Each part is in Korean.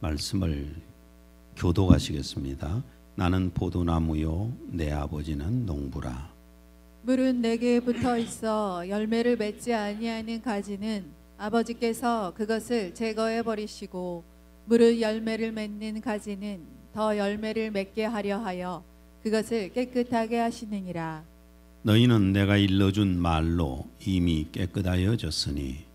말씀을 교독하시겠습니다. 나는 포도나무요 내 아버지는 농부라. 물은 내게 붙어 있어 열매를 맺지 아니하는 가지는 아버지께서 그것을 제거해 버리시고 물은 열매를 맺는 가지는 더 열매를 맺게 하려 하여 그것을 깨끗하게 하시느니라. 너희는 내가 일러준 말로 이미 깨끗하여졌으니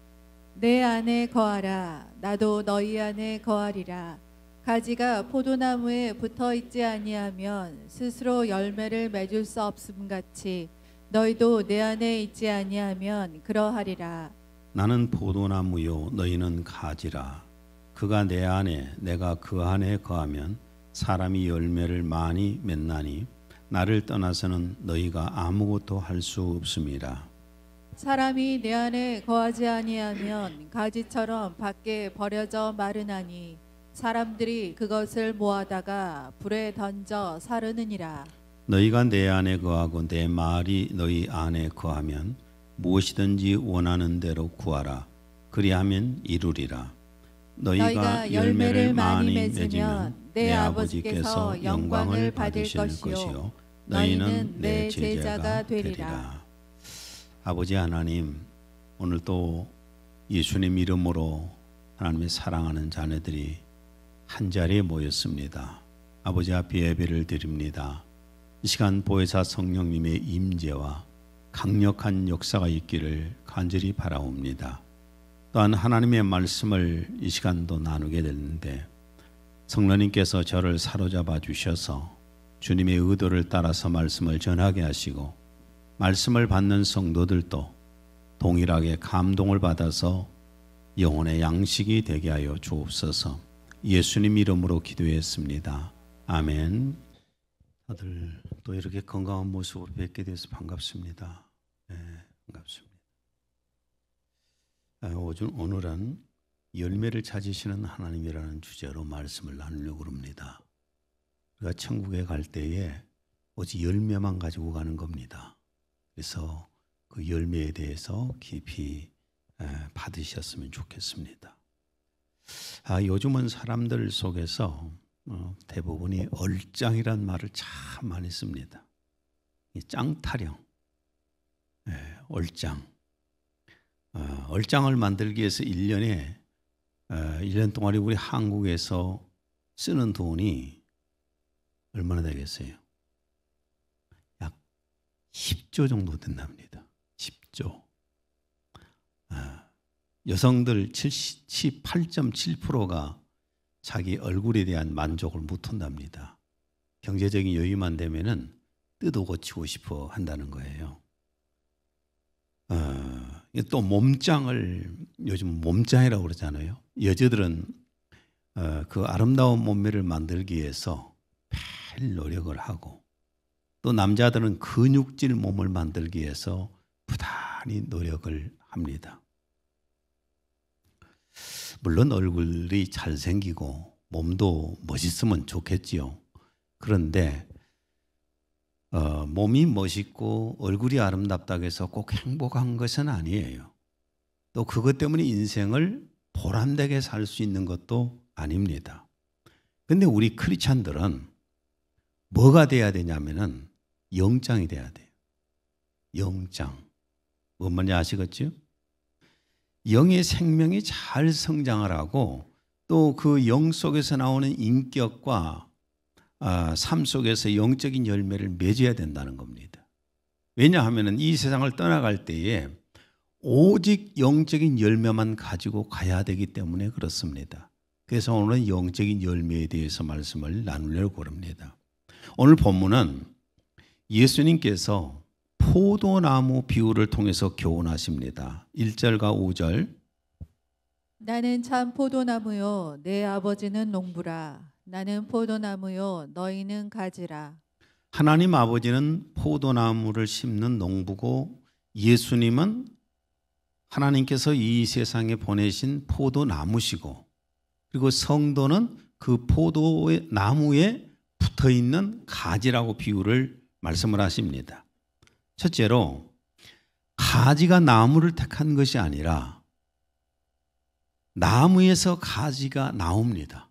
내 안에 거하라. 나도 너희 안에 거하리라. 가지가 포도나무에 붙어 있지 아니하면 스스로 열매를 맺을 수 없음 같이 너희도 내 안에 있지 아니하면 그러하리라. 나는 포도나무요 너희는 가지라. 그가 내 안에 내가 그 안에 거하면 사람이 열매를 많이 맺나니 나를 떠나서는 너희가 아무것도 할 수 없음이라. 사람이 내 안에 거하지 아니하면 가지처럼 밖에 버려져 마르나니 사람들이 그것을 모아다가 불에 던져 사르느니라. 너희가 내 안에 거하고 내 말이 너희 안에 거하면 무엇이든지 원하는 대로 구하라. 그리하면 이루리라. 너희가 열매를 많이 맺으면 내 아버지께서 영광을 받으실 것이요 너희는 내 제자가 되리라. 아버지 하나님, 오늘 또 예수님 이름으로 하나님의 사랑하는 자녀들이 한자리에 모였습니다. 아버지 앞에 예배를 드립니다. 이 시간 보혜사 성령님의 임재와 강력한 역사가 있기를 간절히 바라옵니다. 또한 하나님의 말씀을 이 시간도 나누게 되는데 성령님께서 저를 사로잡아 주셔서 주님의 의도를 따라서 말씀을 전하게 하시고 말씀을 받는 성도들도 동일하게 감동을 받아서 영혼의 양식이 되게 하여 주옵소서. 예수님 이름으로 기도했습니다. 아멘. 다들 또 이렇게 건강한 모습으로 뵙게 돼서 반갑습니다. 네, 반갑습니다. 오늘은 열매를 찾으시는 하나님이라는 주제로 말씀을 나누려고 합니다. 우리가 천국에 갈 때에 오직 열매만 가지고 가는 겁니다. 그래서 그 열매에 대해서 깊이 받으셨으면 좋겠습니다. 요즘은 사람들 속에서 대부분이 얼짱이란 말을 참 많이 씁니다. 짱타령, 얼짱. 얼짱을 만들기 위해서 1년 동안에 우리 한국에서 쓰는 돈이 얼마나 되겠어요? 약 10조 정도 된답니다. 10조. 여성들 78.7%가 자기 얼굴에 대한 만족을 못한답니다. 경제적인 여유만 되면은 뜯어 고치고 싶어 한다는 거예요. 또 몸짱을 요즘 몸짱이라고 그러잖아요. 여자들은 그 아름다운 몸매를 만들기 위해서 매일 노력을 하고 또 남자들은 근육질 몸을 만들기 위해서 부단히 노력을 합니다. 물론 얼굴이 잘생기고 몸도 멋있으면 좋겠지요. 그런데 몸이 멋있고 얼굴이 아름답다고 해서 꼭 행복한 것은 아니에요. 또 그것 때문에 인생을 보람되게 살 수 있는 것도 아닙니다. 그런데 우리 크리스찬들은 뭐가 돼야 되냐면은 영장이 돼야 돼요. 영장. 뭔 말인지 아시겠죠? 영의 생명이 잘 성장을 하고 또 그 영 속에서 나오는 인격과 삶 속에서 영적인 열매를 맺어야 된다는 겁니다. 왜냐하면 이 세상을 떠나갈 때에 오직 영적인 열매만 가지고 가야 되기 때문에 그렇습니다. 그래서 오늘은 영적인 열매에 대해서 말씀을 나누려고 합니다. 오늘 본문은 예수님께서 포도나무 비유를 통해서 교훈하십니다. 1절과 5절. 나는 참 포도나무요 내 아버지는 농부라. 나는 포도나무요 너희는 가지라. 하나님 아버지는 포도나무를 심는 농부고 예수님은 하나님께서 이 세상에 보내신 포도나무시고 그리고 성도는 그 포도의 나무에 붙어있는 가지라고 비유를 말씀을 하십니다. 첫째로 가지가 나무를 택한 것이 아니라 나무에서 가지가 나옵니다.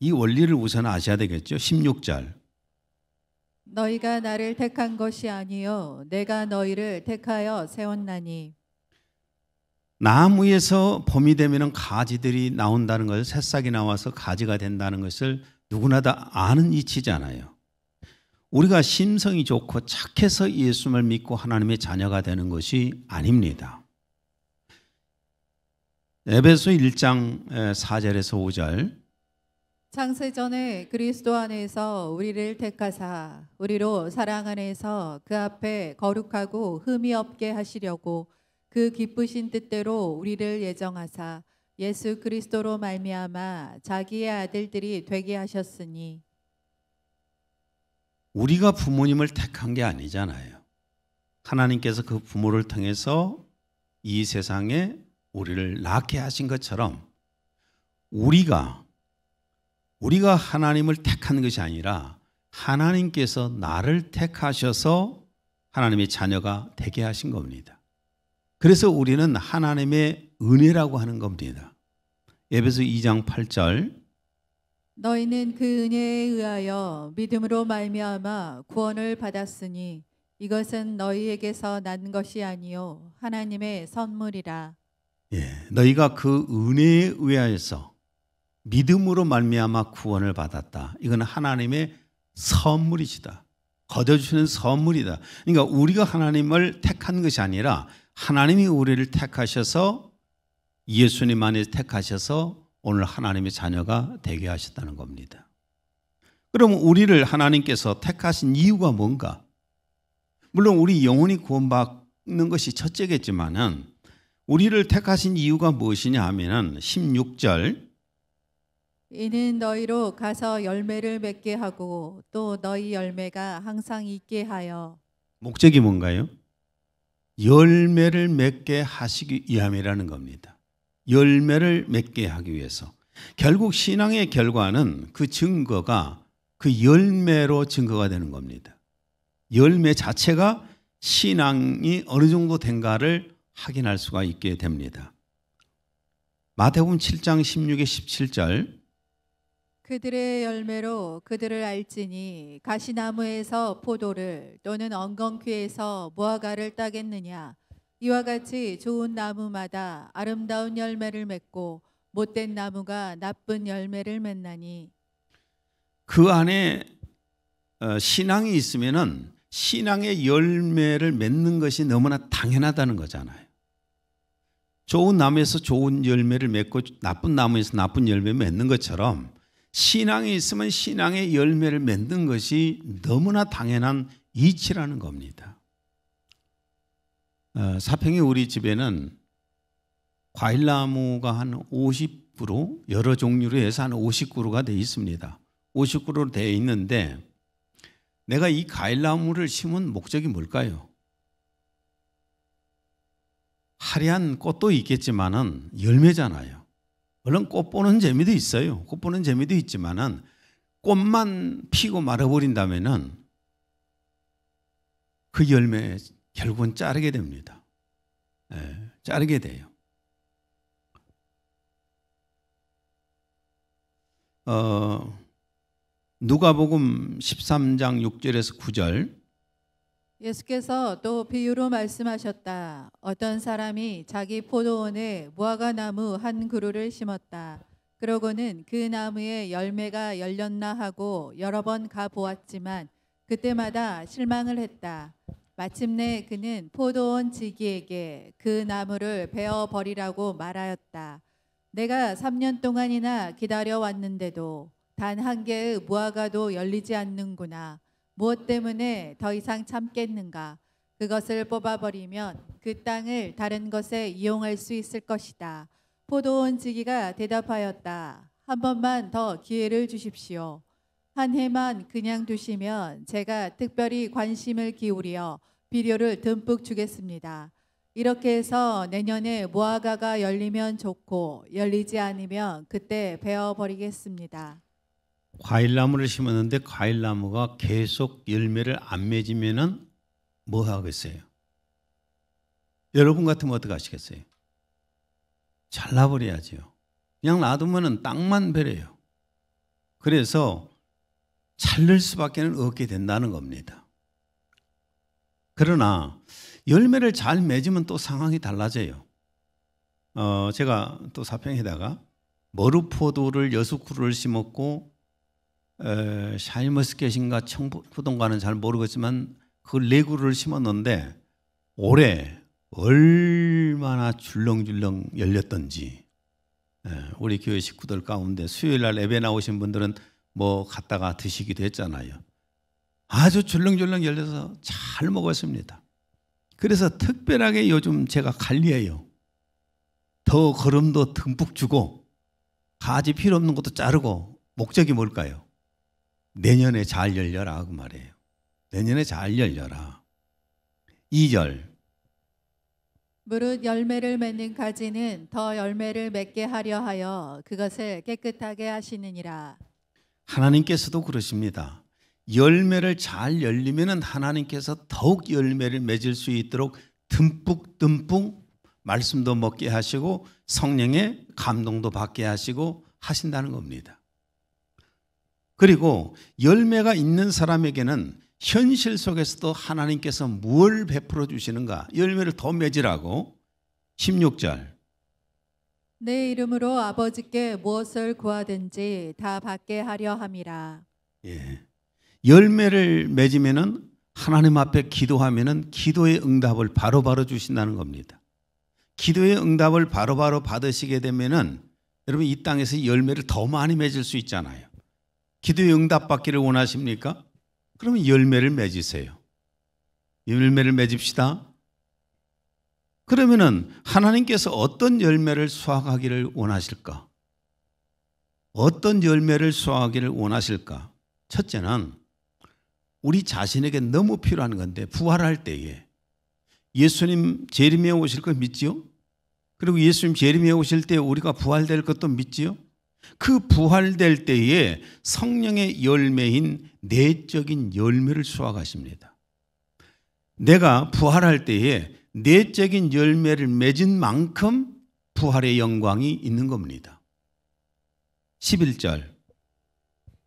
이 원리를 우선 아셔야 되겠죠. 16절. 너희가 나를 택한 것이 아니요 내가 너희를 택하여 세웠나니. 나무에서 봄이 되면 가지들이 나온다는 것을, 새싹이 나와서 가지가 된다는 것을 누구나 다 아는 이치잖아요. 우리가 심성이 좋고 착해서 예수를 믿고 하나님의 자녀가 되는 것이 아닙니다. 에베소 1장 4절에서 5절. 창세전에 그리스도 안에서 우리를 택하사 우리로 사랑 안에서 그 앞에 거룩하고 흠이 없게 하시려고 그 기쁘신 뜻대로 우리를 예정하사 예수 그리스도로 말미암아 자기의 아들들이 되게 하셨으니. 우리가 부모님을 택한 게 아니잖아요. 하나님께서 그 부모를 통해서 이 세상에 우리를 낳게 하신 것처럼 우리가 하나님을 택한 것이 아니라 하나님께서 나를 택하셔서 하나님의 자녀가 되게 하신 겁니다. 그래서 우리는 하나님의 은혜라고 하는 겁니다. 에베소 2장 8절. 너희는 그 은혜에 의하여 믿음으로 말미암아 구원을 받았으니 이것은 너희에게서 난 것이 아니요 하나님의 선물이라. 너희가 그 은혜에 의하여서 믿음으로 말미암아 구원을 받았다. 이건 하나님의 선물이시다. 거둬주시는 선물이다. 그러니까 우리가 하나님을 택한 것이 아니라 하나님이 우리를 택하셔서 예수님 안에 택하셔서 오늘 하나님의 자녀가 되게 하셨다는 겁니다. 그럼 우리를 하나님께서 택하신 이유가 뭔가? 물론 우리 영혼이 구원받는 것이 첫째겠지만은 우리를 택하신 이유가 무엇이냐 하면은 16절. 이는 너희로 가서 열매를 맺게 하고 또 너희 열매가 항상 있게 하여. 목적이 뭔가요? 열매를 맺게 하시기 위함이라는 겁니다. 열매를 맺게 하기 위해서. 결국 신앙의 결과는 그 증거가 그 열매로 증거가 되는 겁니다. 열매 자체가 신앙이 어느 정도 된가를 확인할 수가 있게 됩니다. 마태복음 7장 16에 17절. 그들의 열매로 그들을 알지니 가시나무에서 포도를 또는 엉겅퀴에서 무화과를 따겠느냐. 이와 같이 좋은 나무마다 아름다운 열매를 맺고 못된 나무가 나쁜 열매를 맺나니. 그 안에 신앙이 있으면은 신앙의 열매를 맺는 것이 너무나 당연하다는 거잖아요. 좋은 나무에서 좋은 열매를 맺고 나쁜 나무에서 나쁜 열매를 맺는 것처럼 신앙이 있으면 신앙의 열매를 맺는 것이 너무나 당연한 이치라는 겁니다. 사평이 우리 집에는 과일나무가 한 50그루, 여러 종류로 해서 한 50그루가 되어 있습니다. 50그루로 되어 있는데 내가 이 과일나무를 심은 목적이 뭘까요? 화려한 꽃도 있겠지만은 열매잖아요. 물론 꽃 보는 재미도 있어요. 꽃 보는 재미도 있지만은 꽃만 피고 말아버린다면은 그 열매 결국은 자르게 됩니다. 자르게 돼요. 누가복음 13장 6절에서 9절. 예수께서 또 비유로 말씀하셨다. 어떤 사람이 자기 포도원에 무화과 나무 한 그루를 심었다. 그러고는 그 나무에 열매가 열렸나 하고 여러 번 가보았지만 그때마다 실망을 했다. 마침내 그는 포도원 지기에게 그 나무를 베어 버리라고 말하였다. 내가 3년 동안이나 기다려 왔는데도 단 한 개의 무화과도 열리지 않는구나. 무엇 때문에 더 이상 참겠는가? 그것을 뽑아버리면 그 땅을 다른 것에 이용할 수 있을 것이다. 포도원 지기가 대답하였다. 한 번만 더 기회를 주십시오. 한 해만 그냥 두시면 제가 특별히 관심을 기울여 비료를 듬뿍 주겠습니다. 이렇게 해서 내년에 무화과가 열리면 좋고 열리지 않으면 그때 베어버리겠습니다. 과일나무를 심었는데 과일나무가 계속 열매를 안 맺으면은 뭐 하겠어요? 여러분 같으면 어떻게 하시겠어요? 잘라버려야죠. 그냥 놔두면은 땅만 베려요. 그래서 잘릴 수밖에 없게 된다는 겁니다. 그러나 열매를 잘 맺으면 또 상황이 달라져요. 제가 또 사평에다가 머루포도를 6그루를 심었고 샤인머스켓인가 청포도인가는 잘 모르겠지만 그 4그루를 심었는데 올해 얼마나 줄렁줄렁 열렸던지 우리 교회 식구들 가운데 수요일날 예배 나오신 분들은 뭐 갔다가 드시기도 했잖아요. 아주 줄렁줄렁 열려서 잘 먹었습니다. 그래서 특별하게 요즘 제가 관리해요. 더 거름도 듬뿍 주고 가지 필요 없는 것도 자르고 목적이 뭘까요? 내년에 잘 열려라 그 말이에요. 내년에 잘 열려라. 2절 무릇 열매를 맺는 가지는 더 열매를 맺게 하려 하여 그것을 깨끗하게 하시느니라. 하나님께서도 그러십니다. 열매를 잘 열리면 하나님께서 더욱 열매를 맺을 수 있도록 듬뿍 말씀도 먹게 하시고 성령의 감동도 받게 하시고 하신다는 겁니다. 그리고 열매가 있는 사람에게는 현실 속에서도 하나님께서 뭘 베풀어 주시는가? 열매를 더 맺으라고. 16절 내 이름으로 아버지께 무엇을 구하든지 다 받게 하려 함이라. 예. 열매를 맺으면은 하나님 앞에 기도하면은 기도의 응답을 바로바로 주신다는 겁니다. 기도의 응답을 바로바로 받으시게 되면은 여러분 이 땅에서 열매를 더 많이 맺을 수 있잖아요. 기도의 응답 받기를 원하십니까? 그러면 열매를 맺으세요. 열매를 맺읍시다. 그러면은 하나님께서 어떤 열매를 수확하기를 원하실까? 어떤 열매를 수확하기를 원하실까? 첫째는 우리 자신에게 너무 필요한 건데 부활할 때에 예수님 재림에 오실 걸 믿지요? 그리고 예수님 재림에 오실 때 우리가 부활될 것도 믿지요? 그 부활될 때에 성령의 열매인 내적인 열매를 수확하십니다. 내가 부활할 때에 내적인 열매를 맺은 만큼 부활의 영광이 있는 겁니다. 11절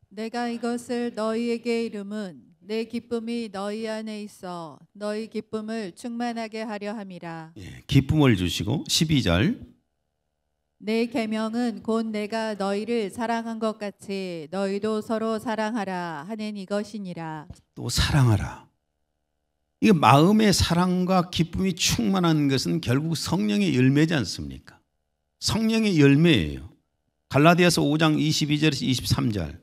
내가 이것을 너희에게 이름은 내 기쁨이 너희 안에 있어 너희 기쁨을 충만하게 하려 함이라. 기쁨을 주시고 12절 내 계명은 곧 내가 너희를 사랑한 것 같이 너희도 서로 사랑하라 하는 이것이니라. 또 사랑하라. 이게 마음의 사랑과 기쁨이 충만한 것은 결국 성령의 열매지 않습니까? 성령의 열매예요. 갈라디아서 5장 22절에서 23절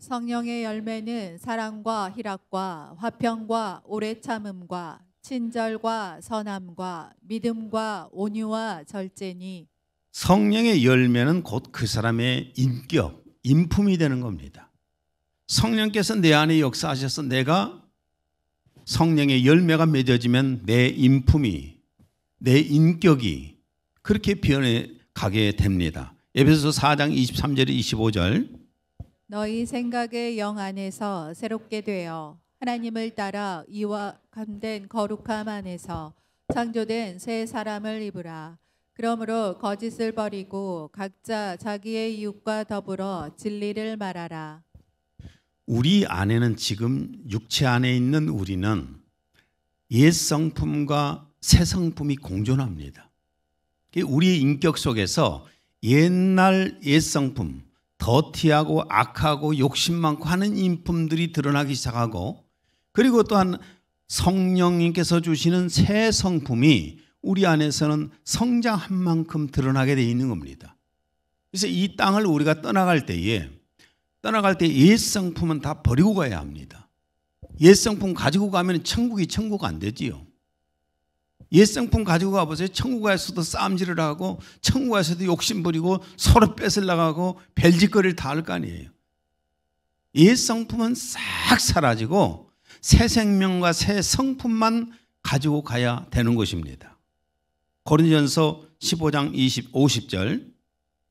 성령의 열매는 사랑과 희락과 화평과 오래 참음과 친절과 선함과 믿음과 온유와 절제니. 성령의 열매는 곧 그 사람의 인격, 인품이 되는 겁니다. 성령께서 내 안에 역사하셔서 내가 성령의 열매가 맺어지면 내 인품이, 내 인격이 그렇게 변해가게 됩니다. 에베소서 4장 23절에 25절 너희 생각의 영 안에서 새롭게 되어 하나님을 따라 이와 감된 거룩함 안에서 창조된 새 사람을 입으라. 그러므로 거짓을 버리고 각자 자기의 이웃과 더불어 진리를 말하라. 우리 안에는 지금 육체 안에 있는 우리는 옛 성품과 새 성품이 공존합니다. 우리의 인격 속에서 옛날 옛 성품, 더티하고 악하고 욕심 많고 하는 인품들이 드러나기 시작하고 그리고 또한 성령님께서 주시는 새 성품이 우리 안에서는 성장한 만큼 드러나게 되어 있는 겁니다. 그래서 이 땅을 우리가 떠나갈 때 옛 성품은 다 버리고 가야 합니다. 옛 성품 가지고 가면 천국이 천국 안 되지요. 옛 성품 가지고 가보세요. 천국에서도 싸움질을 하고 천국에서도 욕심 부리고 서로 뺏으려고 벨짓거리를 다 할 거 아니에요. 옛 성품은 싹 사라지고 새 생명과 새 성품만 가지고 가야 되는 것입니다. 고린도전서 15장 50절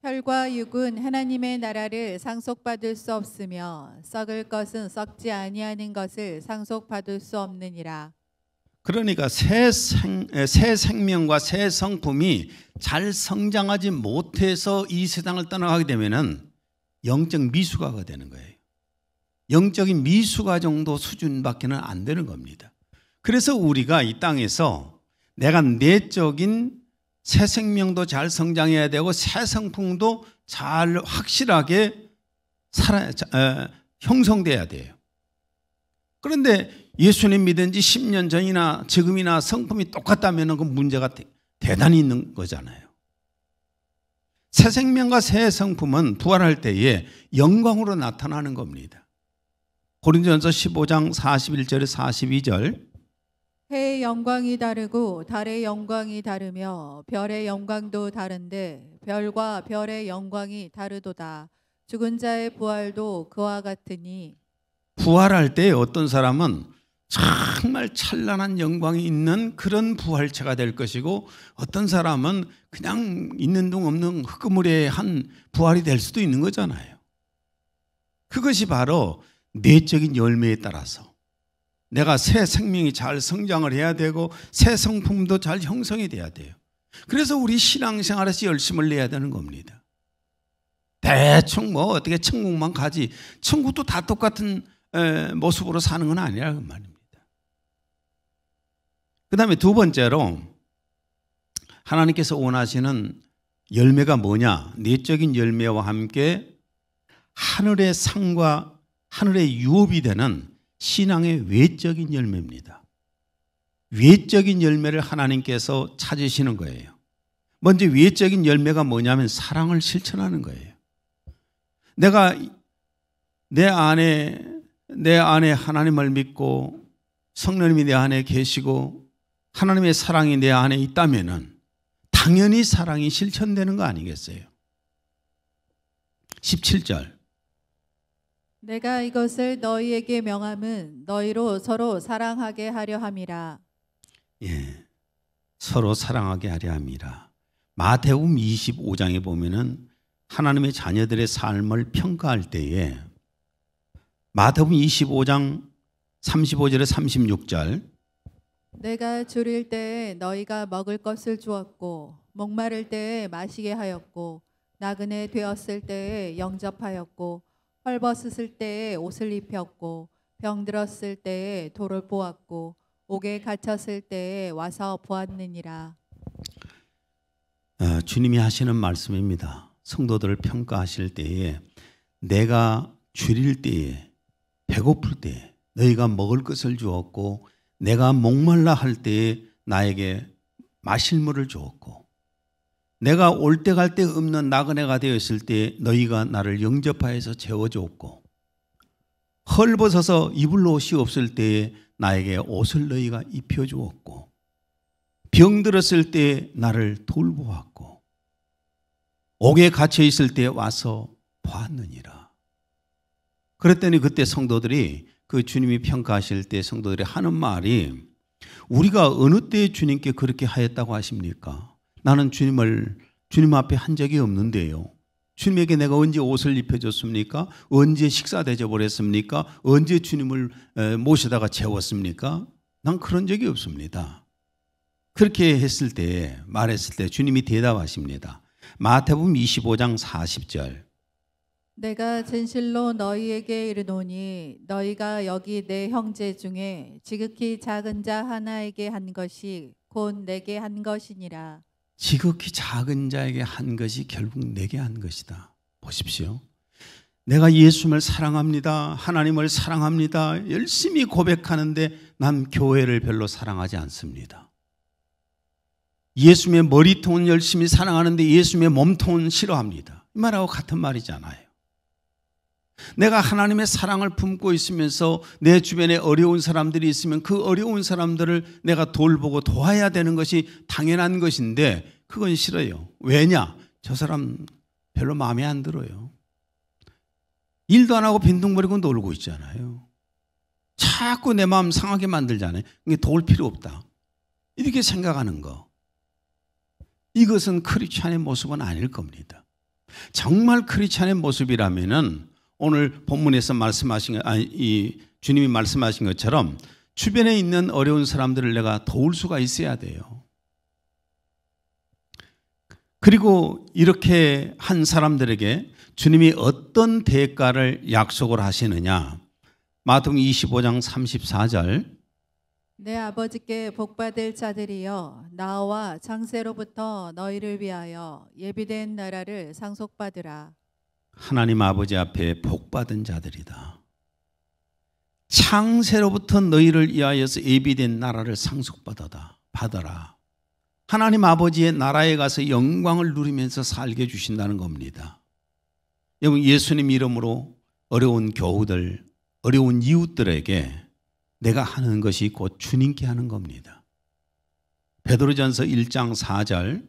혈과 육은 하나님의 나라를 상속받을 수 없으며 썩을 것은 썩지 아니하는 것을 상속받을 수 없느니라. 그러니까 새 생명과 새 성품이 잘 성장하지 못해서 이 세상을 떠나가게 되면은 영적 미숙아가 되는 거예요. 영적인 미숙아 정도 수준밖에는 안 되는 겁니다. 그래서 우리가 이 땅에서 내가 내적인 새 생명도 잘 성장해야 되고 새 성품도 잘 확실하게 형성돼야 돼요. 그런데 예수님 믿은 지 10년 전이나 지금이나 성품이 똑같다면 그 문제가 대단히 있는 거잖아요. 새 생명과 새 성품은 부활할 때에 영광으로 나타나는 겁니다. 고린도전서 15장 41절에 42절 해의 영광이 다르고 달의 영광이 다르며 별의 영광도 다른데 별과 별의 영광이 다르도다. 죽은 자의 부활도 그와 같으니 부활할 때 어떤 사람은 정말 찬란한 영광이 있는 그런 부활체가 될 것이고 어떤 사람은 그냥 있는 둥 없는 흙그물의 한 부활이 될 수도 있는 거잖아요. 그것이 바로 내적인 열매에 따라서 내가 새 생명이 잘 성장을 해야 되고 새 성품도 잘 형성이 돼야 돼요. 그래서 우리 신앙생활에서 열심을 내야 되는 겁니다. 대충 뭐 어떻게 천국만 가지 천국도 다 똑같은 모습으로 사는 건 아니라는 말입니다. 그 다음에 두 번째로 하나님께서 원하시는 열매가 뭐냐? 내적인 열매와 함께 하늘의 상과 하늘의 유업이 되는 신앙의 외적인 열매입니다. 외적인 열매를 하나님께서 찾으시는 거예요. 먼저 외적인 열매가 뭐냐면 사랑을 실천하는 거예요. 내가 내 안에 하나님을 믿고 성령님이 내 안에 계시고 하나님의 사랑이 내 안에 있다면은 당연히 사랑이 실천되는 거 아니겠어요? 17절 내가 이것을 너희에게 명함은 너희로 서로 사랑하게 하려 함이라. 예, 서로 사랑하게 하려 함이라. 마태복음 25장에 보면은 하나님의 자녀들의 삶을 평가할 때에 마태복음 25장 35절에 36절 내가 줄일 때에 너희가 먹을 것을 주었고 목마를 때에 마시게 하였고 나그네 되었을 때에 영접하였고 헐벗었을 때에 옷을 입혔고 병들었을 때에 돌을 보았고 옥에 갇혔을 때에 와서 보았느니라. 주님이 하시는 말씀입니다. 성도들을 평가하실 때에 내가 줄일 때에 배고플 때에 너희가 먹을 것을 주었고 내가 목말라 할 때에 나에게 마실 물을 주었고 내가 올 때 갈 때 없는 나그네가 되었을 때 너희가 나를 영접하여서 채워주었고 헐벗어서 입을 옷이 없을 때에 나에게 옷을 너희가 입혀주었고 병들었을 때에 나를 돌보았고 옥에 갇혀 있을 때에 와서 보았느니라. 그랬더니 그때 성도들이 그 주님이 평가하실 때 성도들이 하는 말이 우리가 어느 때에 주님께 그렇게 하였다고 하십니까? 나는 주님 앞에 한 적이 없는데요. 주님에게 내가 언제 옷을 입혀줬습니까? 언제 식사 대접을 했습니까? 언제 주님을 모시다가 재웠습니까? 난 그런 적이 없습니다. 그렇게 했을 때 말했을 때 주님이 대답하십니다. 마태복음 25장 40절 내가 진실로 너희에게 이르노니 너희가 여기 내 형제 중에 지극히 작은 자 하나에게 한 것이 곧 내게 한 것이니라. 지극히 작은 자에게 한 것이 결국 내게 한 것이다. 보십시오. 내가 예수님을 사랑합니다. 하나님을 사랑합니다. 열심히 고백하는데 난 교회를 별로 사랑하지 않습니다. 예수님의 머리통은 열심히 사랑하는데 예수님의 몸통은 싫어합니다. 이 말하고 같은 말이잖아요. 내가 하나님의 사랑을 품고 있으면서 내 주변에 어려운 사람들이 있으면 그 어려운 사람들을 내가 돌보고 도와야 되는 것이 당연한 것인데 그건 싫어요. 왜냐? 저 사람 별로 마음에 안 들어요. 일도 안 하고 빈둥거리고 놀고 있잖아요. 자꾸 내 마음 상하게 만들잖아요. 이게 도울 필요 없다. 이렇게 생각하는 거. 이것은 크리스찬의 모습은 아닐 겁니다. 정말 크리스찬의 모습이라면은 오늘 본문에서 말씀하신 주님이 말씀하신 것처럼 주변에 있는 어려운 사람들을 내가 도울 수가 있어야 돼요. 그리고 이렇게 한 사람들에게 주님이 어떤 대가를 약속을 하시느냐. 마태복음 25장 34절. 내 아버지께 복받을 자들이여 나와 창세로부터 너희를 위하여 예비된 나라를 상속받으라. 하나님 아버지 앞에 복받은 자들이다. 창세로부터 너희를 위하여서 예비된 나라를 상속받아라. 하나님 아버지의 나라에 가서 영광을 누리면서 살게 해주신다는 겁니다. 여러분, 예수님 이름으로 어려운 교우들, 어려운 이웃들에게 내가 하는 것이 곧 주님께 하는 겁니다. 베드로전서 1장 4절.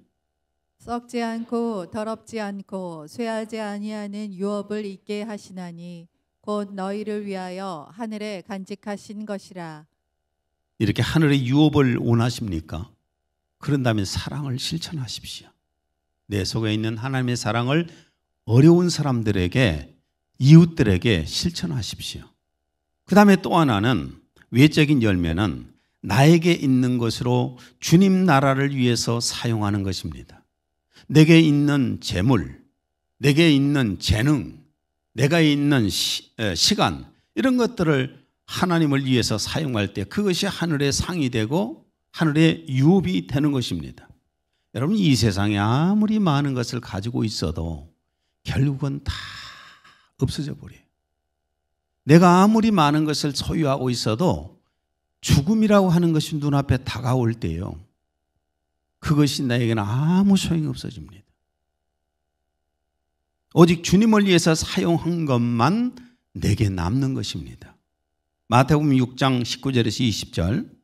썩지 않고 더럽지 않고 쇠하지 아니하는 유업을 있게 하시나니 곧 너희를 위하여 하늘에 간직하신 것이라. 이렇게 하늘의 유업을 원하십니까? 그런다면 사랑을 실천하십시오. 내 속에 있는 하나님의 사랑을 어려운 사람들에게, 이웃들에게 실천하십시오. 그 다음에 또 하나는, 외적인 열매는 나에게 있는 것으로 주님 나라를 위해서 사용하는 것입니다. 내게 있는 재물, 내게 있는 재능, 내가 있는 시간, 이런 것들을 하나님을 위해서 사용할 때 그것이 하늘의 상이 되고 하늘의 유업이 되는 것입니다. 여러분, 이 세상에 아무리 많은 것을 가지고 있어도 결국은 다 없어져 버려요. 내가 아무리 많은 것을 소유하고 있어도 죽음이라고 하는 것이 눈앞에 다가올 때요, 그것이 나에게는 아무 소용이 없어집니다. 오직 주님을 위해서 사용한 것만 내게 남는 것입니다. 마태복음 6장 19절에서 20절.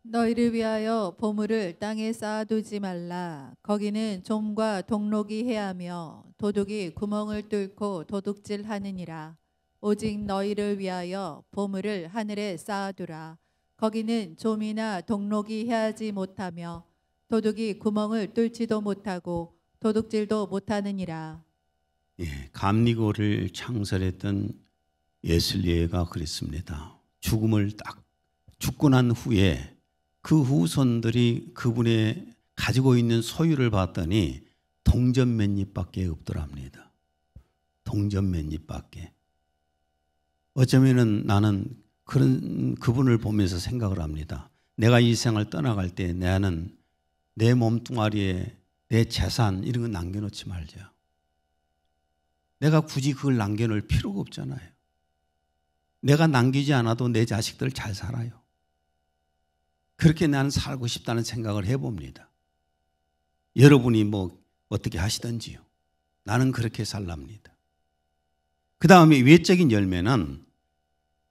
너희를 위하여 보물을 땅에 쌓아두지 말라. 거기는 좀과 동록이 해하며 도둑이 구멍을 뚫고 도둑질하느니라. 오직 너희를 위하여 보물을 하늘에 쌓아두라. 거기는 좀이나 동록이 해하지 못하며 도둑이 구멍을 뚫지도 못하고 도둑질도 못하느니라. 예, 감리교를 창설했던 예슬리에가 그랬습니다. 죽음을 딱 죽고 난 후에 그 후손들이 그분의 가지고 있는 소유를 봤더니 동전 몇 입밖에 없더랍니다. 동전 몇 입밖에. 어쩌면은 나는 그분을 보면서 생각을 합니다. 내가 이 세상을 떠나갈 때 나는 내 몸뚱아리에 내 재산 이런 거 남겨놓지 말자. 내가 굳이 그걸 남겨놓을 필요가 없잖아요. 내가 남기지 않아도 내 자식들 잘 살아요. 그렇게 나는 살고 싶다는 생각을 해봅니다. 여러분이 뭐 어떻게 하시든지요. 나는 그렇게 살랍니다. 그 다음에 외적인 열매는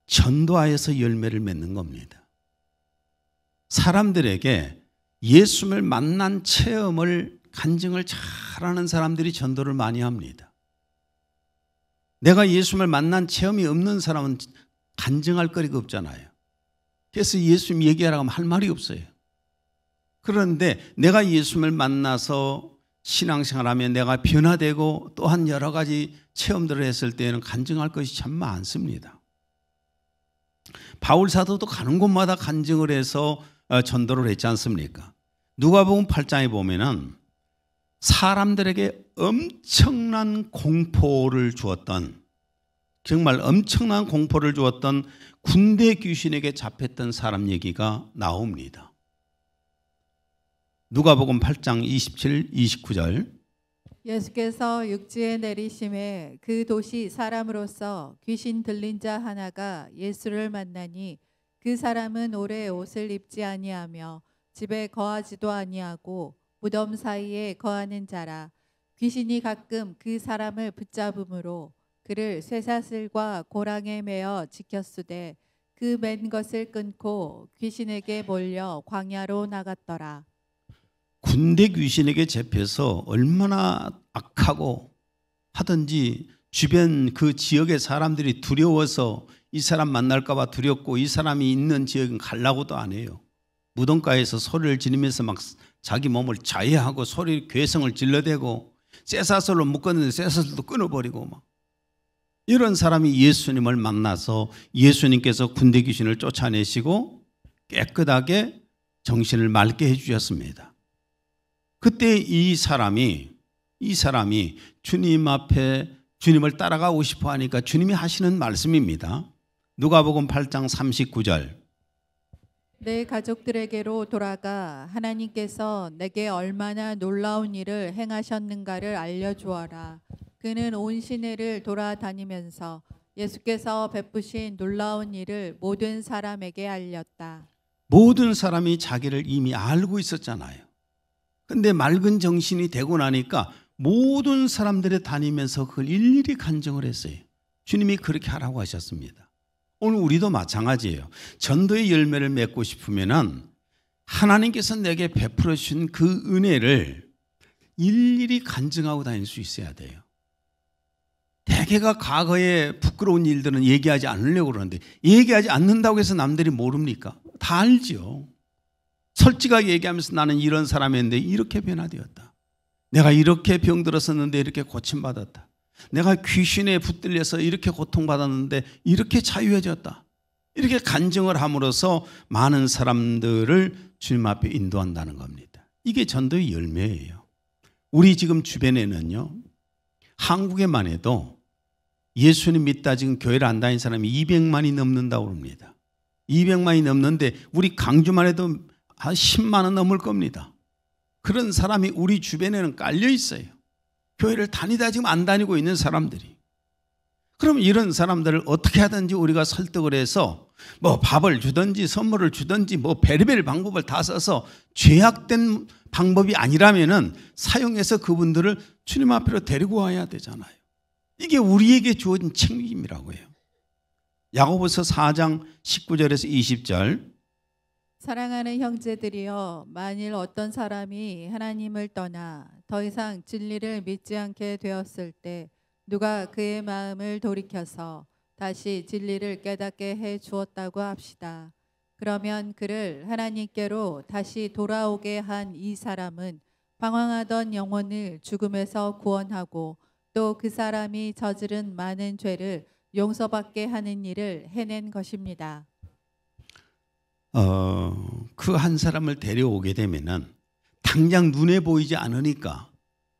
전도하여서 열매를 맺는 겁니다. 사람들에게 예수를 만난 체험을, 간증을 잘하는 사람들이 전도를 많이 합니다. 내가 예수를 만난 체험이 없는 사람은 간증할 거리가 없잖아요. 그래서 예수님 얘기하라고 하면 할 말이 없어요. 그런데 내가 예수를 만나서 신앙생활하면 내가 변화되고 또한 여러 가지 체험들을 했을 때는 간증할 것이 참 많습니다. 바울 사도도 가는 곳마다 간증을 해서 전도를 했지 않습니까? 누가복음 8장에 보면은 사람들에게 엄청난 공포를 주었던, 정말 엄청난 공포를 주었던 군대 귀신에게 잡혔던 사람 얘기가 나옵니다. 누가복음 8장 27, 29절. 예수께서 육지에 내리심에 그 도시 사람으로서 귀신 들린 자 하나가 예수를 만나니 그 사람은 오래 옷을 입지 아니하며 집에 거하지도 아니하고 무덤 사이에 거하는 자라. 귀신이 가끔 그 사람을 붙잡음으로 그를 쇠사슬과 고랑에 매어 지켰으되 그 맨 것을 끊고 귀신에게 몰려 광야로 나갔더라. 군대 귀신에게 잡혀서 얼마나 악하고 하든지 주변 그 지역의 사람들이 두려워서 이 사람 만날까 봐 두렵고 이 사람이 있는 지역은 가려고도 안 해요. 무덤가에서 소리를 지르면서 막 자기 몸을 자해하고 소리 괴성을 질러대고 쇠사슬로 묶었는데 쇠사슬도 끊어버리고 막 이런 사람이 예수님을 만나서 예수님께서 군대 귀신을 쫓아내시고 깨끗하게 정신을 맑게 해주셨습니다. 그때 이 사람이 주님 앞에 주님을 따라가고 싶어 하니까 주님이 하시는 말씀입니다. 누가복음 8장 39절. 내 가족들에게로 돌아가 하나님께서 내게 얼마나 놀라운 일을 행하셨는가를 알려주어라. 그는 온 시내를 돌아다니면서 예수께서 베푸신 놀라운 일을 모든 사람에게 알렸다. 모든 사람이 자기를 이미 알고 있었잖아요. 근데 맑은 정신이 되고 나니까 모든 사람들이 다니면서 그걸 일일이 간증을 했어요. 주님이 그렇게 하라고 하셨습니다. 오늘 우리도 마찬가지예요. 전도의 열매를 맺고 싶으면은 하나님께서 내게 베풀어 주신 그 은혜를 일일이 간증하고 다닐 수 있어야 돼요. 대개가 과거의 부끄러운 일들은 얘기하지 않으려고 그러는데 얘기하지 않는다고 해서 남들이 모릅니까? 다 알죠. 솔직하게 얘기하면서 나는 이런 사람이었는데 이렇게 변화되었다. 내가 이렇게 병들었었는데 이렇게 고침받았다. 내가 귀신에 붙들려서 이렇게 고통받았는데 이렇게 자유해졌다. 이렇게 간증을 함으로써 많은 사람들을 주님 앞에 인도한다는 겁니다. 이게 전도의 열매예요. 우리 지금 주변에는요, 한국에만 해도 예수님 믿다 지금 교회를 안 다닌 사람이 200만이 넘는다고 합니다. 200만이 넘는데 우리 강주만 해도 한 10만 원 넘을 겁니다. 그런 사람이 우리 주변에는 깔려 있어요. 교회를 다니다 지금 안 다니고 있는 사람들이. 그럼 이런 사람들을 어떻게 하든지 우리가 설득을 해서 뭐 밥을 주든지 선물을 주든지 뭐 별의별 방법을 다 써서 죄악된 방법이 아니라면은 사용해서 그분들을 주님 앞으로 데리고 와야 되잖아요. 이게 우리에게 주어진 책임이라고 해요. 야고보서 4장 19절에서 20절. 사랑하는 형제들이여, 만일 어떤 사람이 하나님을 떠나 더 이상 진리를 믿지 않게 되었을 때 누가 그의 마음을 돌이켜서 다시 진리를 깨닫게 해 주었다고 합시다. 그러면 그를 하나님께로 다시 돌아오게 한 이 사람은 방황하던 영혼을 죽음에서 구원하고 또 그 사람이 저지른 많은 죄를 용서받게 하는 일을 해낸 것입니다. 그 한 사람을 데려오게 되면은 당장 눈에 보이지 않으니까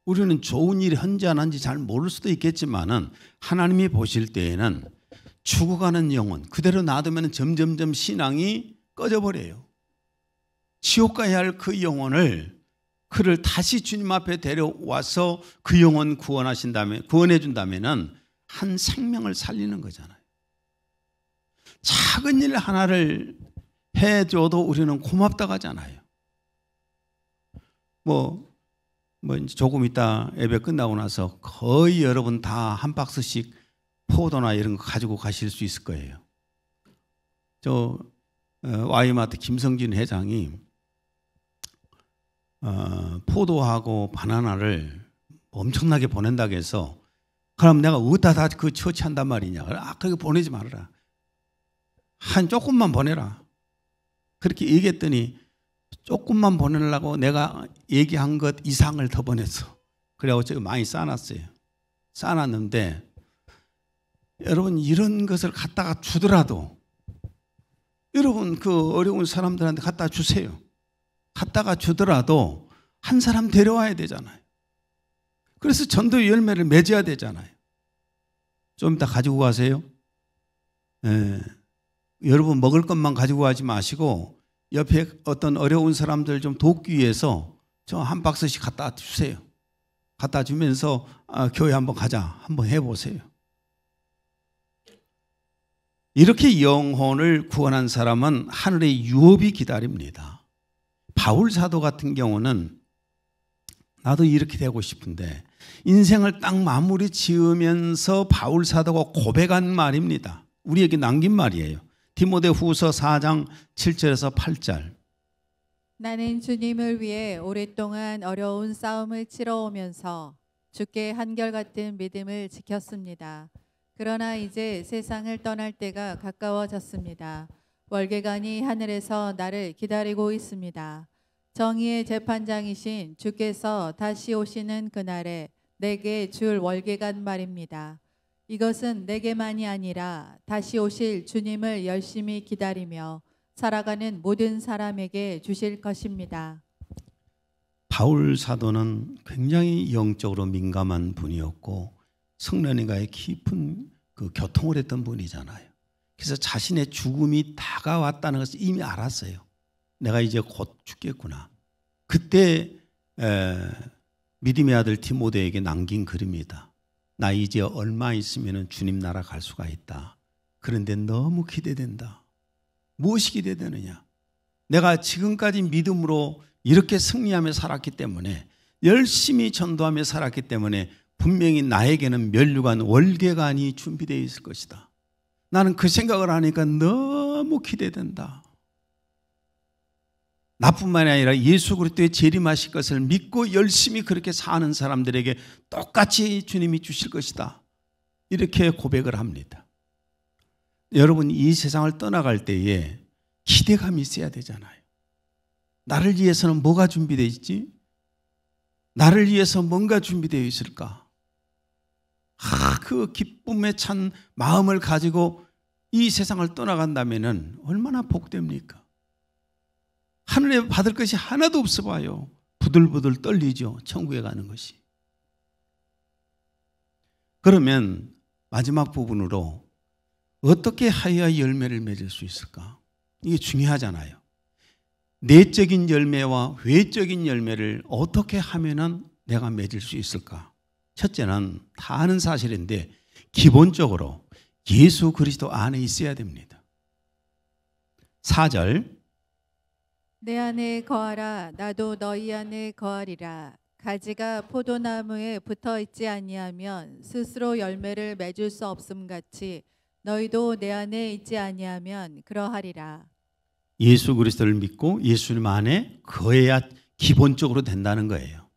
우리는 좋은 일이 현지 안 한지 잘 모를 수도 있겠지만은 하나님이 보실 때에는 죽어가는 영혼 그대로 놔두면 점점점 신앙이 꺼져버려요. 지옥 가야 할 그 영혼을 그를 다시 주님 앞에 데려와서 그 영혼 구원해 준다면은 한 생명을 살리는 거잖아요. 작은 일 하나를 해줘도 우리는 고맙다고 하잖아요. 이제 조금 있다 예배 끝나고 나서 거의 여러분 다 한 박스씩 포도나 이런 거 가지고 가실 수 있을 거예요. 와이마트 김성진 회장이 포도하고 바나나를 엄청나게 보낸다고 해서 그럼 내가 어디다 다 그 처치한단 말이냐. 그렇게 보내지 말아라. 한 조금만 보내라. 그렇게 얘기했더니 조금만 보내려고 내가 얘기한 것 이상을 더 보냈어. 그래가지고 제가 많이 싸놨어요. 싸놨는데 여러분 이런 것을 갖다가 주더라도 여러분 그 어려운 사람들한테 갖다 주세요. 갖다가 주더라도 한 사람 데려와야 되잖아요. 그래서 전도의 열매를 맺어야 되잖아요. 좀 이따 가지고 가세요. 여러분 먹을 것만 가지고 가지 마시고 옆에 어떤 어려운 사람들 좀 돕기 위해서 저 한 박스씩 갖다 주세요. 갖다 주면서 교회 한번 가자. 한번 해보세요. 이렇게 영혼을 구원한 사람은 하늘의 유업이 기다립니다. 바울 사도 같은 경우는 나도 이렇게 되고 싶은데 인생을 딱 마무리 지으면서 바울 사도가 고백한 말입니다. 우리에게 남긴 말이에요. 디모데후서 4장 7절에서 8절. 나는 주님을 위해 오랫동안 어려운 싸움을 치러오면서 주께 한결같은 믿음을 지켰습니다. 그러나 이제 세상을 떠날 때가 가까워졌습니다. 월계관이 하늘에서 나를 기다리고 있습니다. 정의의 재판장이신 주께서 다시 오시는 그날에 내게 줄 월계관 말입니다. 이것은 내게만이 아니라 다시 오실 주님을 열심히 기다리며 살아가는 모든 사람에게 주실 것입니다. 바울 사도는 굉장히 영적으로 민감한 분이었고 성령님과의 깊은 그 교통을 했던 분이잖아요. 그래서 자신의 죽음이 다가왔다는 것을 이미 알았어요. 내가 이제 곧 죽겠구나. 그때 믿음의 아들 디모데에게 남긴 글입니다. 나 이제 얼마 있으면 주님 나라 갈 수가 있다. 그런데 너무 기대된다. 무엇이 기대되느냐? 내가 지금까지 믿음으로 이렇게 승리하며 살았기 때문에, 열심히 전도하며 살았기 때문에 분명히 나에게는 면류관, 월계관이 준비되어 있을 것이다. 나는 그 생각을 하니까 너무 기대된다. 나뿐만이 아니라 예수 그리스도의 재림하실 것을 믿고 열심히 그렇게 사는 사람들에게 똑같이 주님이 주실 것이다. 이렇게 고백을 합니다. 여러분, 이 세상을 떠나갈 때에 기대감이 있어야 되잖아요. 나를 위해서는 뭐가 준비되어 있지? 나를 위해서 뭔가 준비되어 있을까? 그 기쁨에 찬 마음을 가지고 이 세상을 떠나간다면 얼마나 복됩니까? 하늘에 받을 것이 하나도 없어 봐요. 부들부들 떨리죠. 천국에 가는 것이. 그러면 마지막 부분으로 어떻게 하여야 열매를 맺을 수 있을까? 이게 중요하잖아요. 내적인 열매와 외적인 열매를 어떻게 하면은 내가 맺을 수 있을까? 첫째는 다 아는 사실인데 기본적으로 예수 그리스도 안에 있어야 됩니다. 4절, 내 안에 거하라. 나도 너희 안에 거하리라. 가지가 포도나무에 붙어 있지 아니하면 스스로 열매를 맺을 수 없음 같이 너희도 내 안에 있지 아니하면 그러하리라. 예수 그리스도를 믿고 예수님 안에 거해야 기본적으로 된다는 거예요.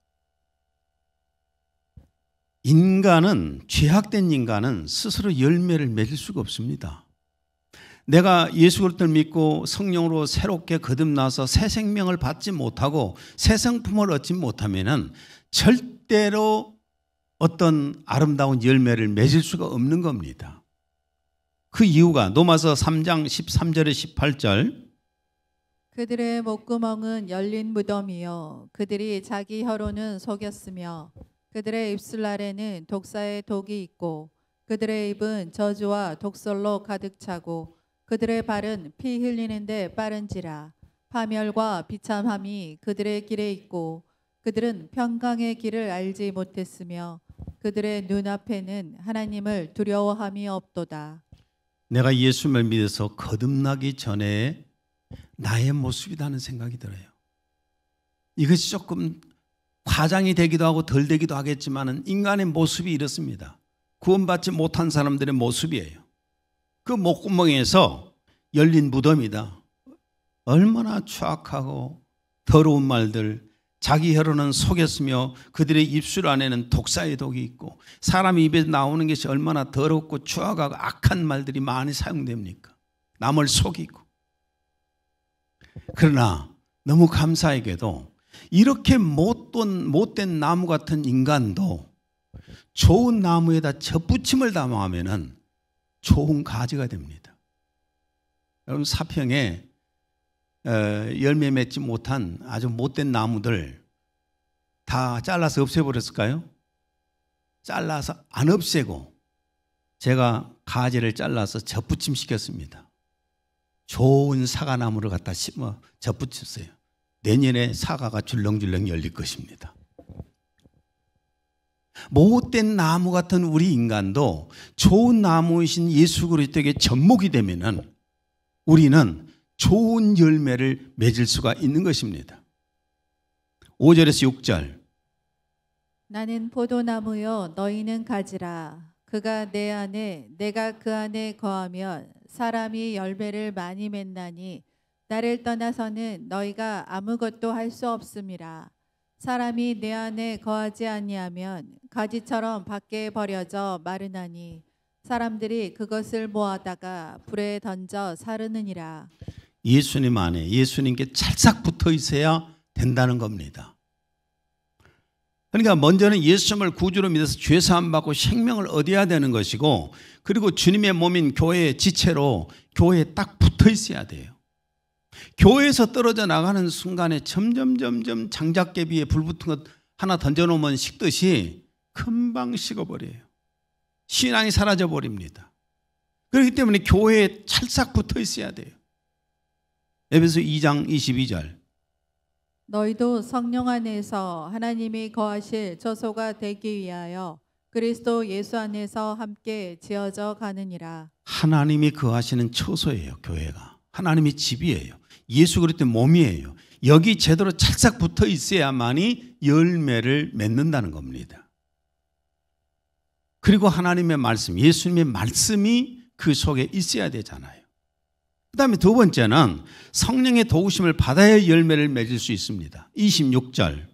인간은, 죄악된 인간은 스스로 열매를 맺을 수가 없습니다. 내가 예수 그리스도를 믿고 성령으로 새롭게 거듭나서 새 생명을 받지 못하고 새 성품을 얻지 못하면은 절대로 어떤 아름다운 열매를 맺을 수가 없는 겁니다. 그 이유가 로마서 3장 13절에 18절, 그들의 목구멍은 열린 무덤이요 그들이 자기 혀로는 속였으며 그들의 입술 아래는 독사의 독이 있고 그들의 입은 저주와 독설로 가득 차고 그들의 발은 피 흘리는데 빠른지라. 파멸과 비참함이 그들의 길에 있고 그들은 평강의 길을 알지 못했으며 그들의 눈앞에는 하나님을 두려워함이 없도다. 내가 예수를 믿어서 거듭나기 전에 나의 모습이라는 생각이 들어요. 이것이 조금 과장이 되기도 하고 덜 되기도 하겠지만 인간의 모습이 이렇습니다. 구원받지 못한 사람들의 모습이에요. 그 목구멍에서 열린 무덤이다. 얼마나 추악하고 더러운 말들, 자기 혀로는 속였으며 그들의 입술 안에는 독사의 독이 있고, 사람 입에서 나오는 것이 얼마나 더럽고 추악하고 악한 말들이 많이 사용됩니까? 남을 속이고. 그러나 너무 감사하게도 이렇게 못된 나무 같은 인간도 좋은 나무에다 젖붙임을 담아하면은 좋은 가지가 됩니다. 여러분, 사평에 열매 맺지 못한 아주 못된 나무들 다 잘라서 없애버렸을까요? 잘라서 안 없애고 제가 가지를 잘라서 젖붙임 시켰습니다. 좋은 사과나무를 갖다 심어 젖붙였어요. 내년에 사과가 줄렁줄렁 열릴 것입니다. 못된 나무 같은 우리 인간도 좋은 나무이신 예수 그리스도에게 접목이 되면은 우리는 좋은 열매를 맺을 수가 있는 것입니다. 5절에서 6절. 나는 포도나무요 너희는 가지라. 그가 내 안에 내가 그 안에 거하면 사람이 열매를 많이 맺나니 나를 떠나서는 너희가 아무것도 할 수 없음이라. 사람이 내 안에 거하지 아니하면 가지처럼 밖에 버려져 마르나니 사람들이 그것을 모아다가 불에 던져 사르느니라. 예수님 안에 예수님께 찰싹 붙어 있어야 된다는 겁니다. 그러니까 먼저는 예수님을 구주로 믿어서 죄사함 받고 생명을 얻어야 되는 것이고, 그리고 주님의 몸인 교회의 지체로 교회에 딱 붙어 있어야 돼요. 교회에서 떨어져 나가는 순간에 점점 장작개비에 불 붙은 것 하나 던져놓으면 식듯이 금방 식어버려요. 신앙이 사라져 버립니다. 그렇기 때문에 교회에 찰싹 붙어 있어야 돼요. 에베소 2장 22절. 너희도 성령 안에서 하나님이 거하실 처소가 되기 위하여 그리스도 예수 안에서 함께 지어져 가느니라. 하나님이 거하시는 처소예요. 교회가 하나님의 집이에요. 예수 그리스도의 몸이에요. 여기 제대로 찰싹 붙어 있어야만이 열매를 맺는다는 겁니다. 그리고 하나님의 말씀, 예수님의 말씀이 그 속에 있어야 되잖아요. 그 다음에 두 번째는 성령의 도우심을 받아야 열매를 맺을 수 있습니다. 26절.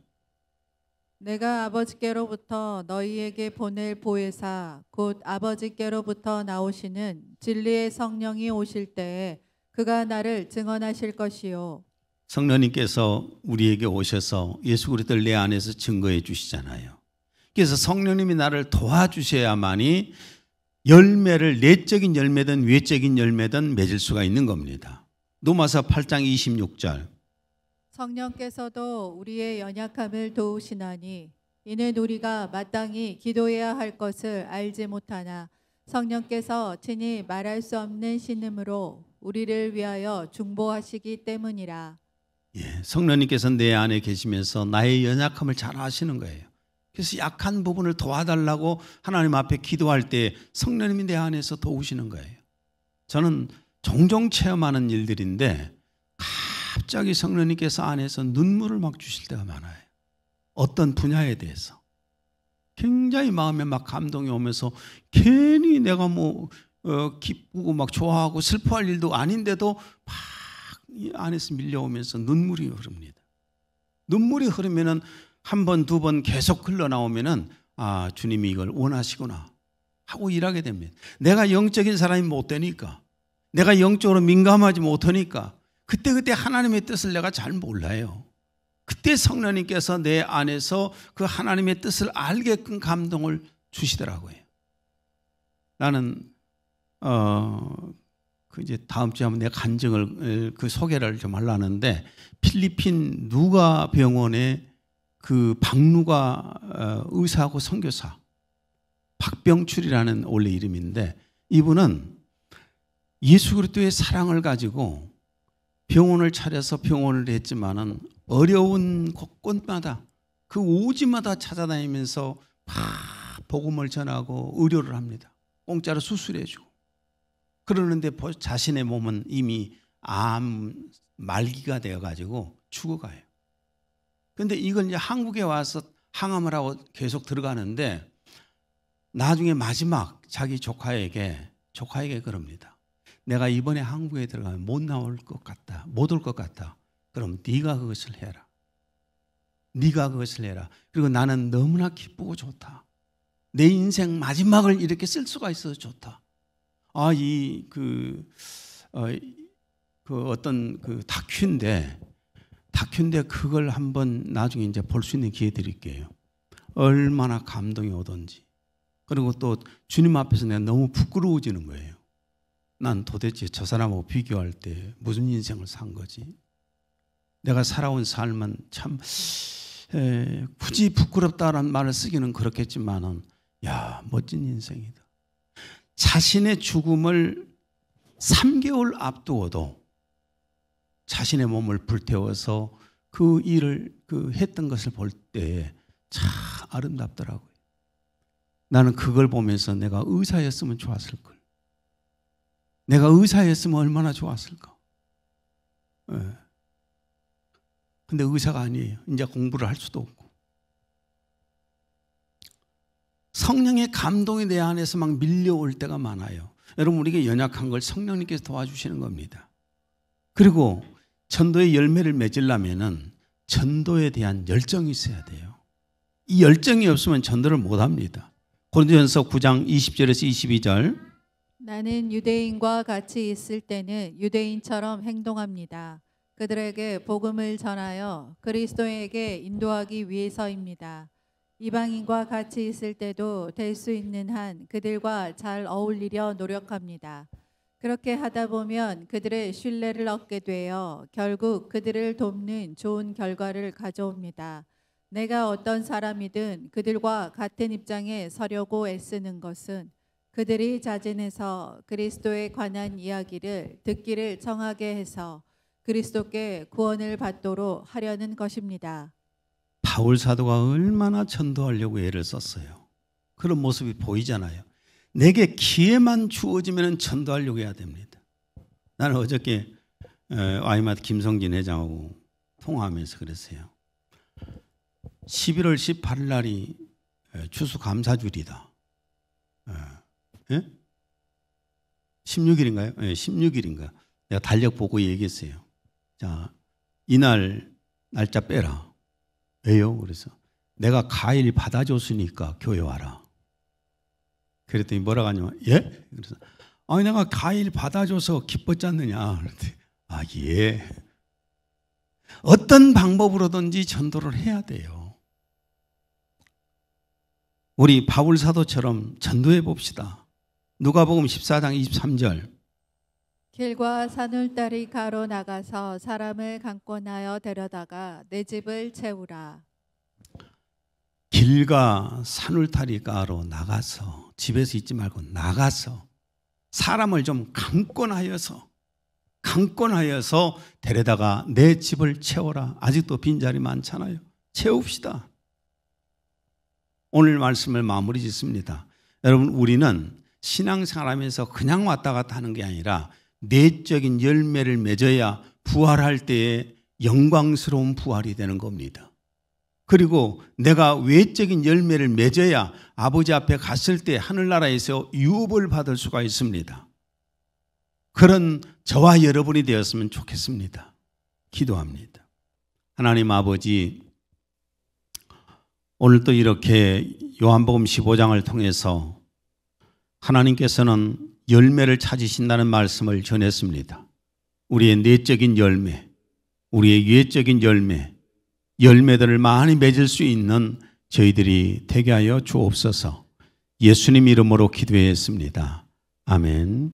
내가 아버지께로부터 너희에게 보낼 보혜사 곧 아버지께로부터 나오시는 진리의 성령이 오실 때에 그가 나를 증언하실 것이요. 성령님께서 우리에게 오셔서 예수 그리스도를 내 안에서 증거해 주시잖아요. 그래서 성령님이 나를 도와주셔야만이 열매를 내적인 열매든 외적인 열매든 맺을 수가 있는 겁니다. 로마서 8장 26절. 성령께서도 우리의 연약함을 도우시나니 이는 우리가 마땅히 기도해야 할 것을 알지 못하나 성령께서 친히 말할 수 없는 신음으로 우리를 위하여 중보하시기 때문이라. 예, 성령님께서 내 안에 계시면서 나의 연약함을 잘 아시는 거예요. 그래서 약한 부분을 도와달라고 하나님 앞에 기도할 때 성령님이 내 안에서 도우시는 거예요. 저는 종종 체험하는 일들인데 갑자기 성령님께서 안에서 눈물을 막 주실 때가 많아요. 어떤 분야에 대해서 굉장히 마음에 막 감동이 오면서 괜히 내가 기쁘고 막 좋아하고 슬퍼할 일도 아닌데도 막 이 안에서 밀려오면서 눈물이 흐릅니다. 눈물이 흐르면은 한 번, 두 번 계속 흘러나오면은 아, 주님이 이걸 원하시구나 하고 일하게 됩니다. 내가 영적인 사람이 못 되니까, 내가 영적으로 민감하지 못하니까 그때 하나님의 뜻을 내가 잘 몰라요. 그때 성령님께서 내 안에서 그 하나님의 뜻을 알게끔 감동을 주시더라고요. 나는 이제 다음 주에 한번 내 간증을 그 소개를 좀 하려는데 필리핀 누가 병원에 그 박누가 의사하고 선교사 박병출이라는 원래 이름인데 이분은 예수 그리스도의 사랑을 가지고 병원을 차려서 병원을 했지만은 어려운 곳곳마다 그 오지마다 찾아다니면서 막 복음을 전하고 의료를 합니다. 공짜로 수술해주고. 그러는데 자신의 몸은 이미 암 말기가 되어가지고 죽어가요. 그런데 이걸 이제 한국에 와서 항암을 하고 계속 들어가는데 나중에 마지막 자기 조카에게 그럽니다. 내가 이번에 한국에 들어가면 못 나올 것 같다. 못 올 것 같다. 그럼 네가 그것을 해라. 네가 그것을 해라. 그리고 나는 너무나 기쁘고 좋다. 내 인생 마지막을 이렇게 쓸 수가 있어서 좋다. 아, 어떤 그 다큐인데 그걸 한번 나중에 이제 볼 수 있는 기회 드릴게요. 얼마나 감동이 오던지. 그리고 또 주님 앞에서 내가 너무 부끄러워지는 거예요. 난 도대체 저 사람하고 비교할 때 무슨 인생을 산 거지? 내가 살아온 삶은 참 굳이 부끄럽다라는 말을 쓰기는 그렇겠지만은 야, 멋진 인생이다. 자신의 죽음을 3개월 앞두고도 자신의 몸을 불태워서 그 일을 했던 것을 볼 때 참 아름답더라고요. 나는 그걸 보면서 내가 의사였으면 좋았을 걸. 내가 의사였으면 얼마나 좋았을까. 근데 의사가 아니에요. 이제 공부를 할 수도 없고. 성령의 감동이 내 안에서 막 밀려올 때가 많아요. 여러분, 우리가 연약한 걸 성령님께서 도와주시는 겁니다. 그리고 전도의 열매를 맺으려면은 전도에 대한 열정이 있어야 돼요. 이 열정이 없으면 전도를 못 합니다. 고린도전서 9장 20절에서 22절. 나는 유대인과 같이 있을 때는 유대인처럼 행동합니다. 그들에게 복음을 전하여 그리스도에게 인도하기 위해서입니다. 이방인과 같이 있을 때도 될 수 있는 한 그들과 잘 어울리려 노력합니다. 그렇게 하다 보면 그들의 신뢰를 얻게 되어 결국 그들을 돕는 좋은 결과를 가져옵니다. 내가 어떤 사람이든 그들과 같은 입장에 서려고 애쓰는 것은 그들이 자진해서 그리스도에 관한 이야기를 듣기를 정하게 해서 그리스도께 구원을 받도록 하려는 것입니다. 바울 사도가 얼마나 전도하려고 애를 썼어요. 그런 모습이 보이잖아요. 내게 기회만 주어지면 전도하려고 해야 됩니다. 나는 어저께 와이마트 김성진 회장하고 통화하면서 그랬어요. 11월 18일 날이 추수감사주일이다. 16일인가요? 16일인가. 내가 달력 보고 얘기했어요. 자, 이날 날짜 빼라. 왜요? 그래서 내가 가일 받아줬으니까 교회 와라. 그랬더니 뭐라고 하냐면 예? 그래서 아니 내가 가일 받아줘서 기뻤지 않느냐. 그랬더니 아 예. 어떤 방법으로든지 전도를 해야 돼요. 우리 바울 사도처럼 전도해 봅시다. 누가복음 14장 23절. 길과 산울다리 가로 나가서 사람을 강권하여 데려다가 내 집을 채우라. 길과 산울타리 가로 나가서 집에서 있지 말고 나가서 사람을 좀 강권하여서 데려다가 내 집을 채워라. 아직도 빈자리 많잖아요. 채웁시다. 오늘 말씀을 마무리 짓습니다. 여러분 우리는 신앙생활하면서 그냥 왔다 갔다 하는 게 아니라 내적인 열매를 맺어야 부활할 때에 영광스러운 부활이 되는 겁니다. 그리고 내가 외적인 열매를 맺어야 아버지 앞에 갔을 때 하늘나라에서 유업을 받을 수가 있습니다. 그런 저와 여러분이 되었으면 좋겠습니다. 기도합니다. 하나님 아버지, 오늘 또 이렇게 요한복음 15장을 통해서 하나님께서는 열매를 찾으신다는 말씀을 전했습니다. 우리의 내적인 열매, 우리의 외적인 열매들을 많이 맺을 수 있는 저희들이 되게 하여 주옵소서. 예수님 이름으로 기도했습니다. 아멘.